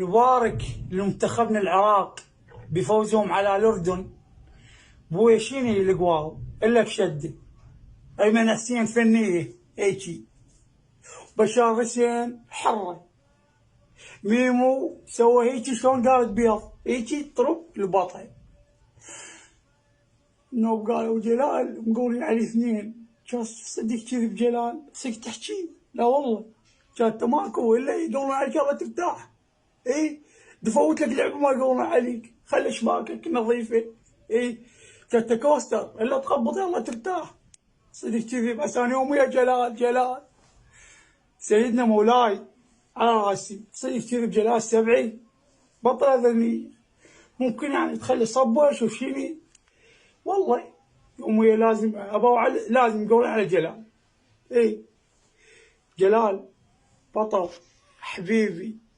نبارك لمنتخبنا العراق بفوزهم على الأردن. بويا شنو القواو إلا بشدة. أيمن حسين فنية هيجي، بشار حسين حرة، ميمو سوى هيجي شلون قالت بيض هيجي طرب لبطها. النوب قالوا جلال مقولين عليه اثنين، كان صدق كذب جلال صدق تحكي؟ لا والله كانت ماكو الا يقولون عليك الله ترتاح. اي تفوت لك لعبه ما يقولون عليك، خلي شباكك نظيفه. اي كانت كوستر الا تخبط يلا ترتاح. صدق كذب. بس انا يوم ويا جلال سيدنا مولاي على راسي. صدق كذب جلال سبعي بطل اذني. ممكن يعني تخلي صبر شوف شيني. والله يوم ويا لازم لازم يقولون على جلال. اي جلال بطل حبيبي.